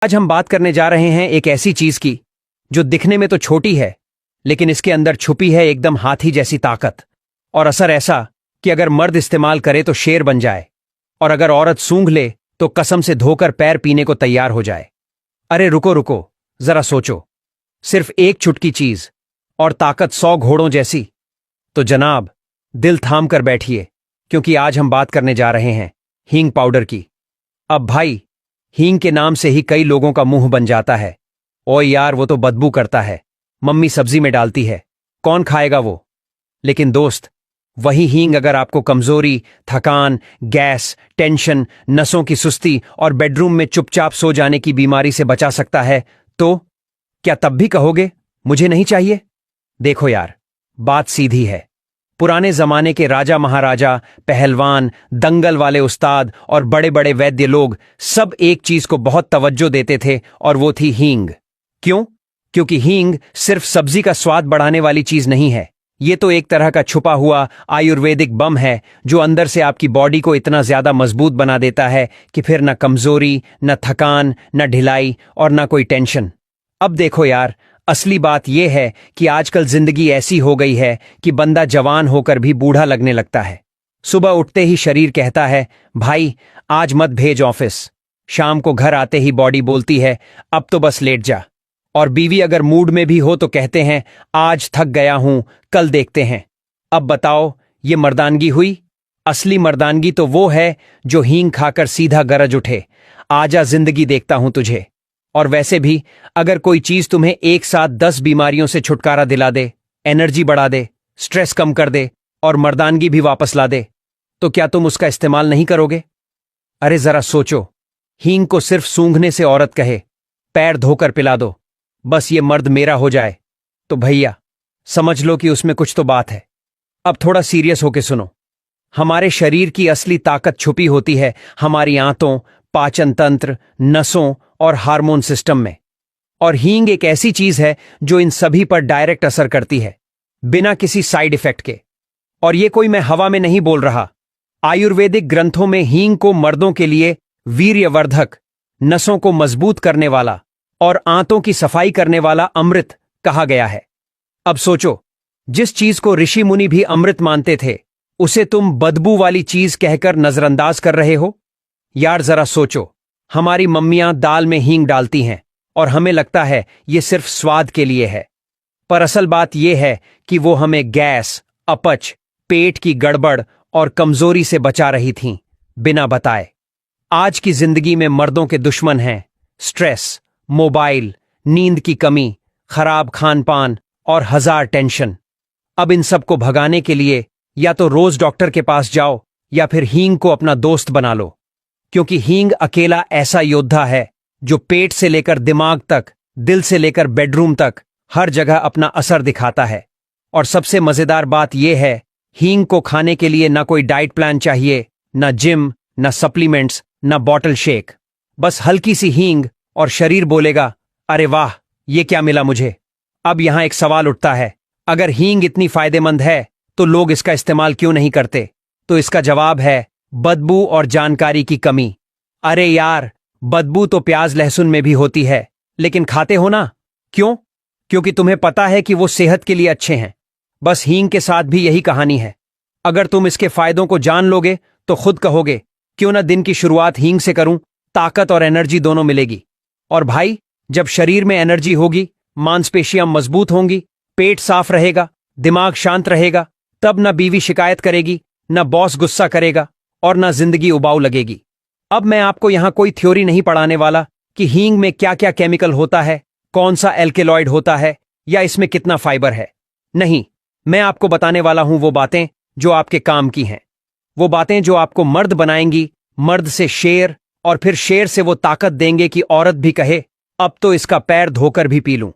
आज हम बात करने जा रहे हैं एक ऐसी चीज की जो दिखने में तो छोटी है, लेकिन इसके अंदर छुपी है एकदम हाथी जैसी ताकत और असर ऐसा कि अगर मर्द इस्तेमाल करे तो शेर बन जाए और अगर औरत सूंघ ले तो कसम से धोकर पैर पीने को तैयार हो जाए। अरे रुको रुको, जरा सोचो, सिर्फ एक चुटकी चीज और ताकत 100 घोड़ों जैसी। तो जनाब, दिल थाम कर बैठिए, क्योंकि आज हम बात करने जा रहे हैं हींग पाउडर की। अब भाई, हींग के नाम से ही कई लोगों का मुंह बन जाता है। ओए यार, वो तो बदबू करता है, मम्मी सब्जी में डालती है, कौन खाएगा वो। लेकिन दोस्त, वही हींग अगर आपको कमजोरी, थकान, गैस, टेंशन, नसों की सुस्ती और बेडरूम में चुपचाप सो जाने की बीमारी से बचा सकता है, तो क्या तब भी कहोगे मुझे नहीं चाहिए? देखो यार, बात सीधी है। पुराने जमाने के राजा महाराजा, पहलवान, दंगल वाले उस्ताद और बड़े बड़े वैद्य लोग सब एक चीज को बहुत तवज्जो देते थे, और वो थी हींग। क्यों? क्योंकि हींग सिर्फ सब्जी का स्वाद बढ़ाने वाली चीज नहीं है। ये तो एक तरह का छुपा हुआ आयुर्वेदिक बम है, जो अंदर से आपकी बॉडी को इतना ज्यादा मजबूत बना देता है कि फिर न कमजोरी, न थकान, न ढिलाई और न कोई टेंशन। अब देखो यार, असली बात यह है कि आजकल जिंदगी ऐसी हो गई है कि बंदा जवान होकर भी बूढ़ा लगने लगता है। सुबह उठते ही शरीर कहता है, भाई आज मत भेज ऑफिस। शाम को घर आते ही बॉडी बोलती है, अब तो बस लेट जा। और बीवी अगर मूड में भी हो तो कहते हैं, आज थक गया हूं, कल देखते हैं। अब बताओ, ये मर्दानगी हुई? असली मर्दानगी तो वो है जो हींग खाकर सीधा गरज उठे, आजा जिंदगी देखता हूं तुझे। और वैसे भी अगर कोई चीज तुम्हें एक साथ 10 बीमारियों से छुटकारा दिला दे, एनर्जी बढ़ा दे, स्ट्रेस कम कर दे और मर्दानगी भी वापस ला दे, तो क्या तुम उसका इस्तेमाल नहीं करोगे? अरे जरा सोचो, हींग को सिर्फ सूंघने से औरत कहे, पैर धोकर पिला दो, बस ये मर्द मेरा हो जाए, तो भैया समझ लो कि उसमें कुछ तो बात है। अब थोड़ा सीरियस होके सुनो। हमारे शरीर की असली ताकत छुपी होती है हमारी आंतों, पाचन तंत्र, नसों और हार्मोन सिस्टम में। और हींग एक ऐसी चीज है जो इन सभी पर डायरेक्ट असर करती है, बिना किसी साइड इफेक्ट के। और ये कोई मैं हवा में नहीं बोल रहा। आयुर्वेदिक ग्रंथों में हींग को मर्दों के लिए वीर्यवर्धक, नसों को मजबूत करने वाला और आंतों की सफाई करने वाला अमृत कहा गया है। अब सोचो, जिस चीज को ऋषि मुनि भी अमृत मानते थे, उसे तुम बदबू वाली चीज कहकर नजरअंदाज कर रहे हो। यार जरा सोचो, हमारी मम्मियां दाल में हींग डालती हैं और हमें लगता है ये सिर्फ स्वाद के लिए है, पर असल बात यह है कि वो हमें गैस, अपच, पेट की गड़बड़ और कमजोरी से बचा रही थीं, बिना बताए। आज की जिंदगी में मर्दों के दुश्मन हैं स्ट्रेस, मोबाइल, नींद की कमी, खराब खान पान और 1000 टेंशन। अब इन सब को भगाने के लिए या तो रोज डॉक्टर के पास जाओ या फिर हींग को अपना दोस्त बना लो, क्योंकि हींग अकेला ऐसा योद्धा है जो पेट से लेकर दिमाग तक, दिल से लेकर बेडरूम तक हर जगह अपना असर दिखाता है। और सबसे मजेदार बात यह है, हींग को खाने के लिए ना कोई डाइट प्लान चाहिए, ना जिम, ना सप्लीमेंट्स, ना बॉटल शेक। बस हल्की सी हींग और शरीर बोलेगा, अरे वाह, ये क्या मिला मुझे। अब यहां एक सवाल उठता है, अगर हींग इतनी फायदेमंद है तो लोग इसका इस्तेमाल क्यों नहीं करते? तो इसका जवाब है बदबू और जानकारी की कमी। अरे यार, बदबू तो प्याज लहसुन में भी होती है, लेकिन खाते हो ना? क्यों? क्योंकि तुम्हें पता है कि वो सेहत के लिए अच्छे हैं। बस हींग के साथ भी यही कहानी है। अगर तुम इसके फायदों को जान लोगे तो खुद कहोगे, क्यों ना दिन की शुरुआत हींग से करूं, ताकत और एनर्जी दोनों मिलेगी। और भाई, जब शरीर में एनर्जी होगी, मांसपेशियां मजबूत होंगी, पेट साफ रहेगा, दिमाग शांत रहेगा, तब ना बीवी शिकायत करेगी, ना बॉस गुस्सा करेगा और ना जिंदगी उबाऊ लगेगी। अब मैं आपको यहां कोई थ्योरी नहीं पढ़ाने वाला कि हींग में क्या क्या केमिकल होता है, कौन सा एल्केलॉइड होता है या इसमें कितना फाइबर है। नहीं, मैं आपको बताने वाला हूं वो बातें जो आपके काम की हैं, वो बातें जो आपको मर्द बनाएंगी, मर्द से शेर, और फिर शेर से वो ताकत देंगे कि औरत भी कहे, अब तो इसका पैर धोकर भी पी लूं।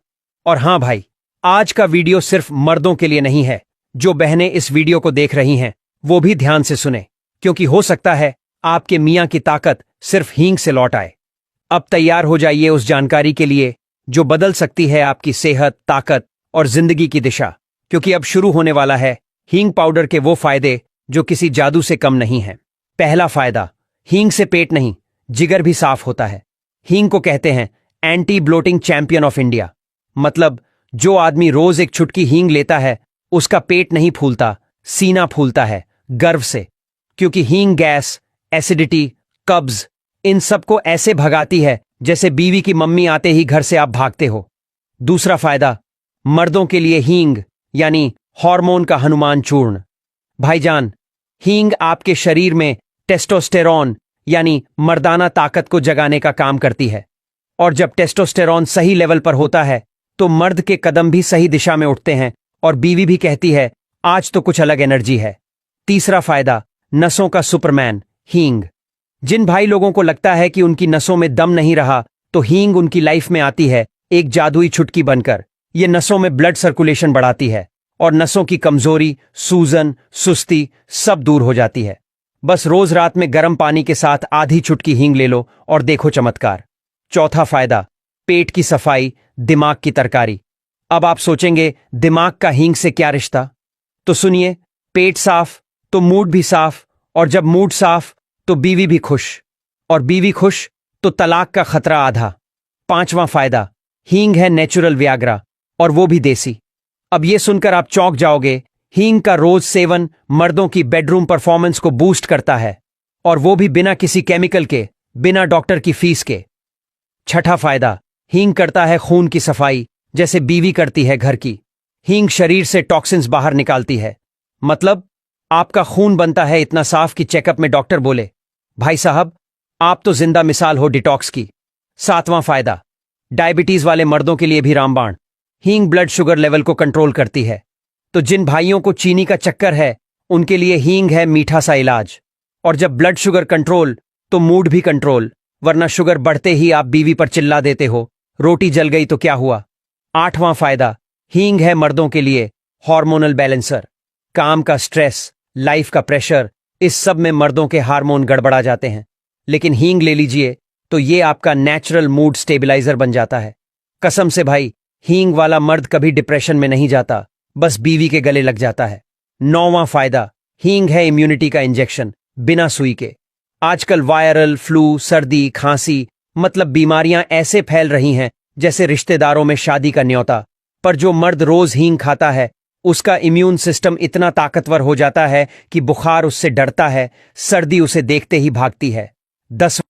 और हां भाई, आज का वीडियो सिर्फ मर्दों के लिए नहीं है। जो बहनें इस वीडियो को देख रही हैं वो भी ध्यान से सुने, क्योंकि हो सकता है आपके मियां की ताकत सिर्फ हींग से लौट आए। अब तैयार हो जाइए उस जानकारी के लिए जो बदल सकती है आपकी सेहत, ताकत और जिंदगी की दिशा, क्योंकि अब शुरू होने वाला है हींग पाउडर के वो फायदे जो किसी जादू से कम नहीं हैं। पहला फायदा, हींग से पेट नहीं, जिगर भी साफ होता है। हींग को कहते हैं anti bloating champion of India. मतलब जो आदमी रोज एक चुटकी हींग लेता है उसका पेट नहीं फूलता, सीना फूलता है गर्व से, क्योंकि हींग गैस, एसिडिटी, कब्ज इन सबको ऐसे भगाती है जैसे बीवी की मम्मी आते ही घर से आप भागते हो। दूसरा फायदा, मर्दों के लिए हींग यानी हार्मोन का हनुमान चूर्ण। भाईजान, हींग आपके शरीर में टेस्टोस्टेरॉन यानी मर्दाना ताकत को जगाने का काम करती है, और जब टेस्टोस्टेरॉन सही लेवल पर होता है तो मर्द के कदम भी सही दिशा में उठते हैं और बीवी भी कहती है आज तो कुछ अलग एनर्जी है। तीसरा फायदा, नसों का सुपरमैन हींग। जिन भाई लोगों को लगता है कि उनकी नसों में दम नहीं रहा तो हींग उनकी लाइफ में आती है एक जादुई छुटकी बनकर। ये नसों में ब्लड सर्कुलेशन बढ़ाती है और नसों की कमजोरी, सूजन, सुस्ती सब दूर हो जाती है। बस रोज रात में गर्म पानी के साथ आधी चुटकी हींग ले लो और देखो चमत्कार। चौथा फायदा, पेट की सफाई, दिमाग की तरकारी। अब आप सोचेंगे दिमाग का हींग से क्या रिश्ता? तो सुनिए, पेट साफ तो मूड भी साफ, और जब मूड साफ तो बीवी भी खुश, और बीवी खुश तो तलाक का खतरा आधा। पांचवां फायदा, हींग है नेचुरल व्याग्रा, और वो भी देसी। अब ये सुनकर आप चौंक जाओगे, हींग का रोज सेवन मर्दों की बेडरूम परफॉर्मेंस को बूस्ट करता है, और वो भी बिना किसी केमिकल के, बिना डॉक्टर की फीस के। छठा फायदा, हींग करता है खून की सफाई जैसे बीवी करती है घर की। हींग शरीर से टॉक्सिन्स बाहर निकालती है, मतलब आपका खून बनता है इतना साफ कि चेकअप में डॉक्टर बोले भाई साहब आप तो जिंदा मिसाल हो डिटॉक्स की। सातवां फायदा, डायबिटीज वाले मर्दों के लिए भी रामबाण। हींग ब्लड शुगर लेवल को कंट्रोल करती है, तो जिन भाइयों को चीनी का चक्कर है उनके लिए हींग है मीठा सा इलाज। और जब ब्लड शुगर कंट्रोल तो मूड भी कंट्रोल, वरना शुगर बढ़ते ही आप बीवी पर चिल्ला देते हो रोटी जल गई तो क्या हुआ। आठवां फायदा, हींग है मर्दों के लिए हार्मोनल बैलेंसर। काम का स्ट्रेस, लाइफ का प्रेशर, इस सब में मर्दों के हार्मोन गड़बड़ा जाते हैं, लेकिन हींग ले लीजिए तो ये आपका नेचुरल मूड स्टेबलाइजर बन जाता है। कसम से भाई, हींग वाला मर्द कभी डिप्रेशन में नहीं जाता, बस बीवी के गले लग जाता है। नौवां फायदा, हींग है इम्यूनिटी का इंजेक्शन बिना सुई के। आजकल वायरल, फ्लू, सर्दी, खांसी मतलब बीमारियां ऐसे फैल रही हैं जैसे रिश्तेदारों में शादी का न्योता। पर जो मर्द रोज हींग खाता है उसका इम्यून सिस्टम इतना ताकतवर हो जाता है कि बुखार उससे डरता है, सर्दी उसे देखते ही भागती है। 10